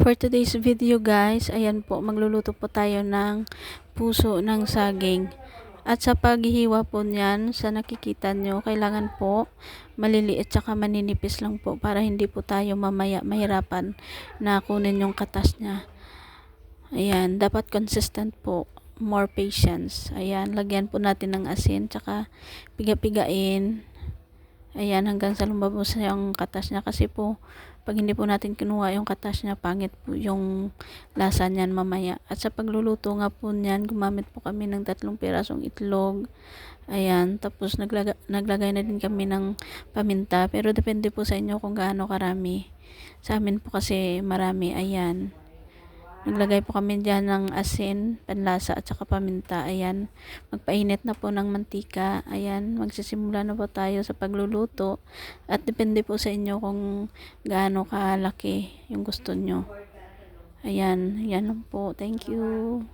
For today's video guys, ayan po, magluluto po tayo ng puso ng saging. At sa paghihiwa po niyan, sa nakikita nyo, kailangan po maliliit tsaka maninipis lang po para hindi po tayo mamaya mahirapan na kunin yung katas niya. Ayan, dapat consistent po, more patience. Ayan, lagyan po natin ng asin tsaka piga-pigain. Ayan, hanggang sa lumabas yung katas niya kasi po, pag hindi po natin kinuha yung katas niya, pangit po yung lasa niyan mamaya. At sa pagluluto nga po niyan, gumamit po kami ng 3 pirasong itlog. Ayan, tapos naglagay na din kami ng paminta, pero depende po sa inyo kung gaano karami. Sa amin po kasi marami, ayan. Naglagay po kami dyan ng asin, panlasa at saka paminta. Ayan, magpainit na po ng mantika. Ayan, magsisimula na po tayo sa pagluluto. At depende po sa inyo kung gaano kalaki yung gusto nyo. Ayan, yan lang po. Thank you.